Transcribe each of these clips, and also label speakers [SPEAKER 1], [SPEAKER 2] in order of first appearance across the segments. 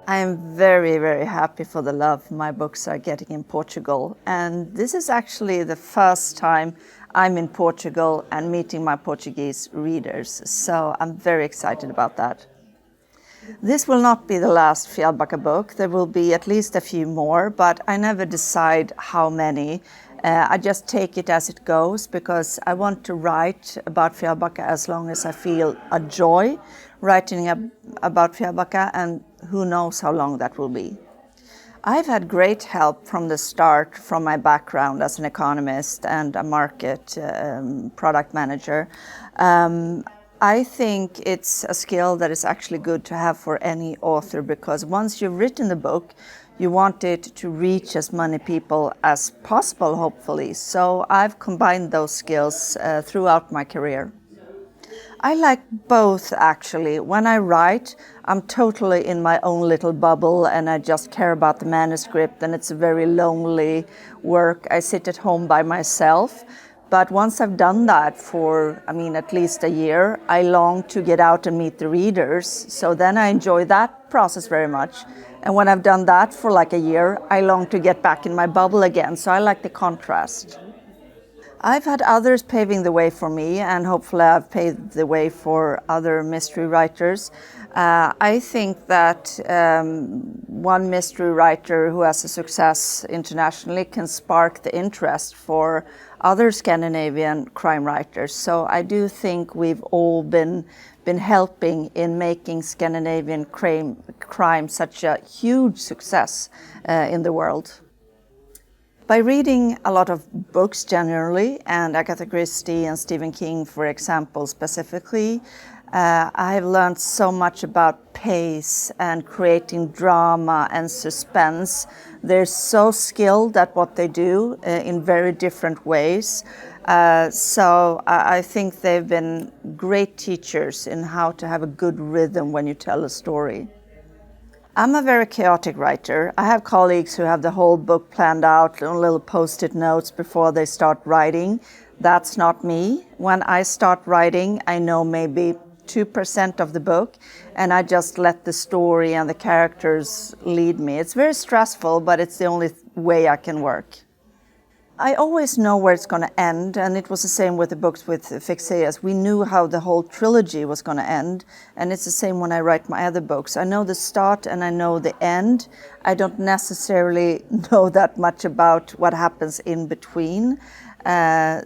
[SPEAKER 1] I am very, very happy for the love my books are getting in Portugal. And this is actually the first time I'm in Portugal and meeting my Portuguese readers. So I'm very excited about that. This will not be the last Fjällbacka book. There will be at least a few more, but I never decide how many. I just take it as it goes because I want to write about Fjällbacka as long as I feel a joy writing about Fjällbacka, and who knows how long that will be. I've had great help from the start from my background as an economist and a market product manager. I think it's a skill that is actually good to have for any author, because once you've written the book, you want it to reach as many people as possible, hopefully. So I've combined those skills throughout my career. I like both, actually. When I write, I'm totally in my own little bubble and I just care about the manuscript, and it's a very lonely work. I sit at home by myself. But once I've done that for, at least a year, I long to get out and meet the readers. So then I enjoy that process very much. And when I've done that for like a year, I long to get back in my bubble again. So I like the contrast. I've had others paving the way for me, and hopefully I've paved the way for other mystery writers. I think that one mystery writer who has a success internationally can spark the interest for other Scandinavian crime writers. So I do think we've all been helping in making Scandinavian crime such a huge success in the world. By reading a lot of books generally, and Agatha Christie and Stephen King, for example, specifically, I have learned so much about pace and creating drama and suspense. They're so skilled at what they do in very different ways. So I think they've been great teachers in how to have a good rhythm when you tell a story. I'm a very chaotic writer. I have colleagues who have the whole book planned out on little post-it notes before they start writing. That's not me. When I start writing, I know maybe 2% of the book, and I just let the story and the characters lead me. It's very stressful, but it's the only way I can work. I always know where it's going to end, and it was the same with the books with Fexeus. We knew how the whole trilogy was going to end, and it's the same when I write my other books. I know the start and I know the end. I don't necessarily know that much about what happens in between.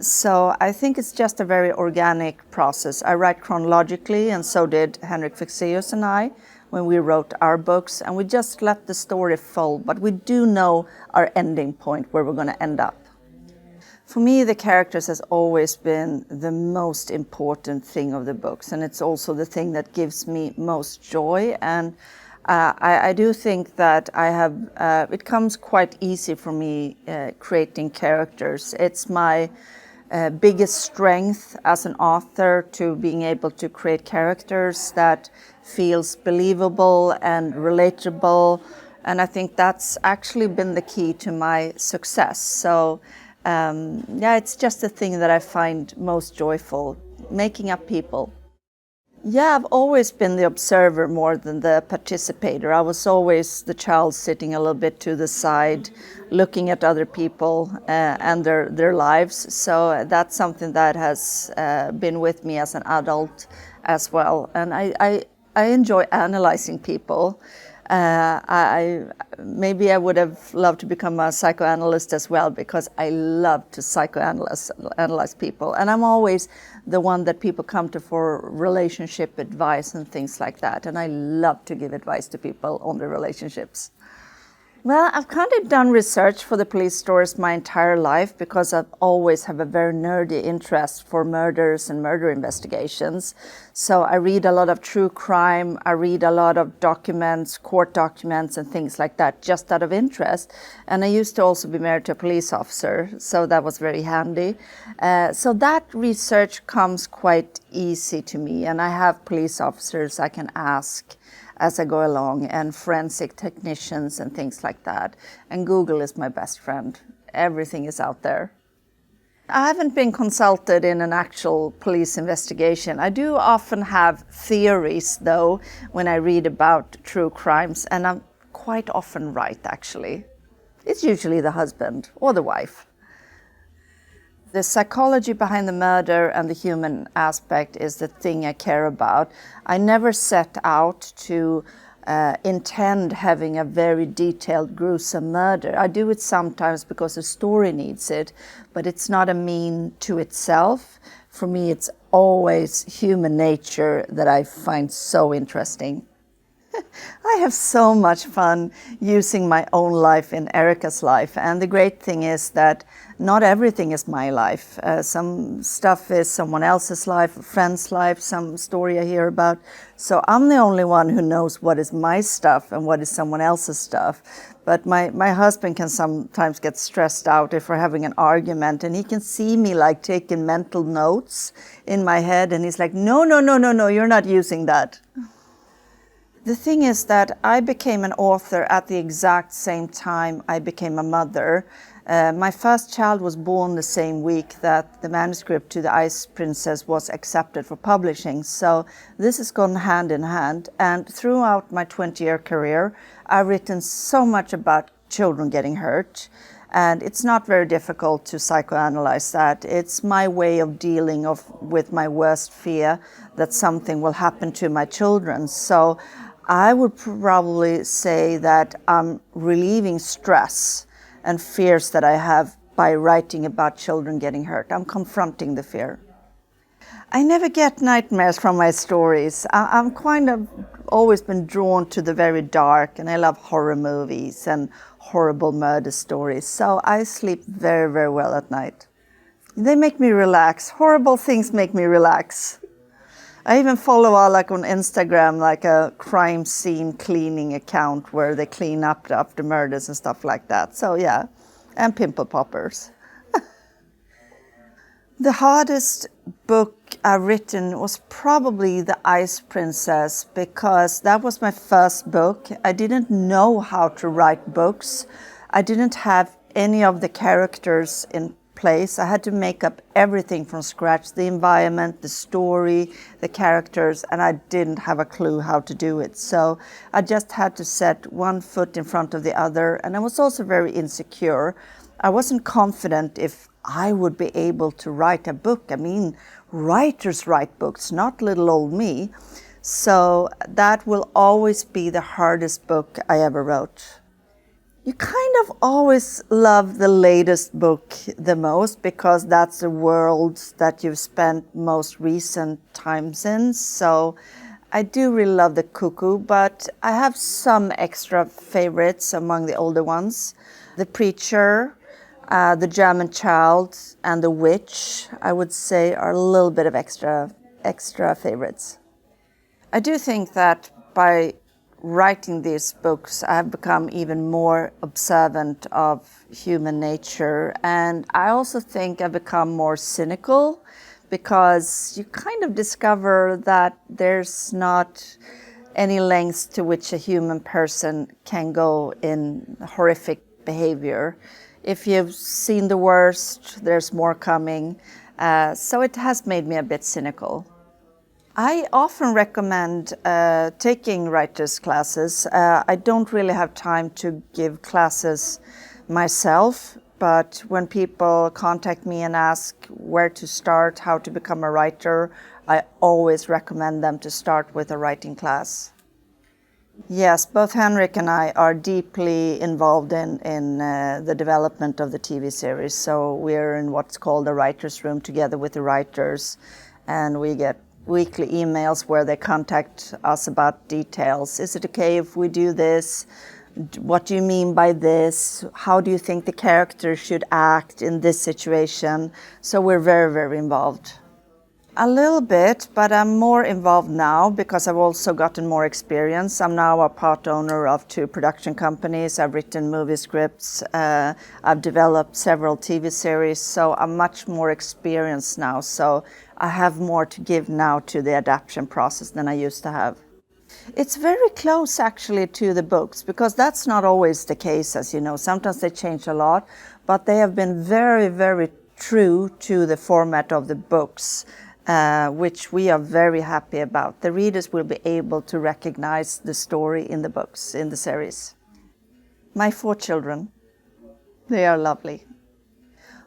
[SPEAKER 1] So I think it's just a very organic process. I write chronologically, and so did Henrik Fexeus and I when we wrote our books, and we just let the story fold, but we do know our ending point, where we're going to end up. For me, the characters has always been the most important thing of the books, and it's also the thing that gives me most joy. And I do think that it comes quite easy for me creating characters. It's my biggest strength as an author, to being able to create characters that feels believable and relatable. And I think that's actually been the key to my success. So it's just the thing that I find most joyful, making up people. Yeah, I've always been the observer more than the participator. I was always the child sitting a little bit to the side, looking at other people and their lives. So that's something that has been with me as an adult as well. And I enjoy analyzing people. Maybe I would have loved to become a psychoanalyst as well, because I love to psychoanalyze people. And I'm always the one that people come to for relationship advice and things like that. And I love to give advice to people on their relationships. Well, I've kind of done research for the police stories my entire life, because I've always have a very nerdy interest for murders and murder investigations. So I read a lot of true crime, I read a lot of documents, court documents and things like that, just out of interest. And I used to also be married to a police officer, so that was very handy. So that research comes quite easy to me, and I have police officers I can ask as I go along, and forensic technicians and things like that. And Google is my best friend. Everything is out there. I haven't been consulted in an actual police investigation. I do often have theories, though, when I read about true crimes, and I'm quite often write, actually. It's usually the husband or the wife. The psychology behind the murder and the human aspect is the thing I care about. I never set out to intend having a very detailed, gruesome murder. I do it sometimes because the story needs it, but it's not a mean to itself. For me, it's always human nature that I find so interesting. I have so much fun using my own life in Erica's life, and the great thing is that not everything is my life. Some stuff is someone else's life, a friend's life, some story I hear about. So I'm the only one who knows what is my stuff and what is someone else's stuff. But my husband can sometimes get stressed out if we're having an argument, and he can see me like taking mental notes in my head, and he's like, no, you're not using that. The thing is that I became an author at the exact same time I became a mother. My first child was born the same week that the manuscript to The Ice Princess was accepted for publishing. So this has gone hand in hand. And throughout my 20-year career, I've written so much about children getting hurt. And it's not very difficult to psychoanalyze that. It's my way of dealing with my worst fear that something will happen to my children. So I would probably say that I'm relieving stress and fears that I have by writing about children getting hurt. I'm confronting the fear. I never get nightmares from my stories. I'm kind of always been drawn to the very dark, and I love horror movies and horrible murder stories. So I sleep very, very well at night. They make me relax. Horrible things make me relax. I even follow like on Instagram like a crime scene cleaning account where they clean up after murders and stuff like that. So yeah, and pimple poppers. The hardest book I've written was probably The Ice Princess, because that was my first book. I didn't know how to write books. I didn't have any of the characters in place. I had to make up everything from scratch, the environment, the story, the characters, and I didn't have a clue how to do it. So I just had to set one foot in front of the other, and I was also very insecure. I wasn't confident if I would be able to write a book. I mean, writers write books, not little old me. So that will always be the hardest book I ever wrote. You kind of always love the latest book the most, because that's the world that you've spent most recent times in. So I do really love The Cuco, but I have some extra favorites among the older ones. The Preacher, The German Child, and The Witch, I would say, are a little bit of extra favorites. I do think that by writing these books, I have become even more observant of human nature. And I also think I've become more cynical, because you kind of discover that there's not any lengths to which a human person can go in horrific behavior. If you've seen the worst, there's more coming. So it has made me a bit cynical. I often recommend taking writers' classes. I don't really have time to give classes myself, but when people contact me and ask where to start, how to become a writer, I always recommend them to start with a writing class. Yes, both Henrik and I are deeply involved in the development of the TV series. So we're in what's called a writer's room together with the writers, and we get weekly emails where they contact us about details. Is it okay if we do this? What do you mean by this? How do you think the character should act in this situation? So we're very, very involved. A little bit, but I'm more involved now because I've also gotten more experience. I'm now a part owner of 2 production companies. I've written movie scripts. I've developed several TV series, so I'm much more experienced now. So I have more to give now to the adaptation process than I used to have. It's very close actually to the books, because that's not always the case, as you know. Sometimes they change a lot, but they have been very, very true to the format of the books. Which we are very happy about. The readers will be able to recognize the story in the books, in the series. My 4 children. They are lovely.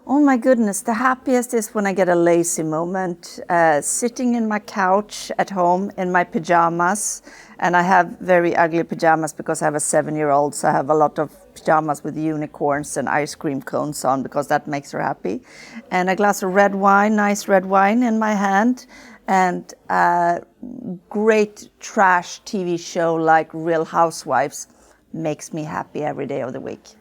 [SPEAKER 1] Oh my goodness, the happiest is when I get a lazy moment, sitting in my couch at home in my pajamas. And I have very ugly pajamas because I have a 7-year-old, so I have a lot of pajamas with unicorns and ice cream cones on because that makes her happy. And a glass of red wine, nice red wine in my hand, and a great trash TV show like Real Housewives makes me happy every day of the week.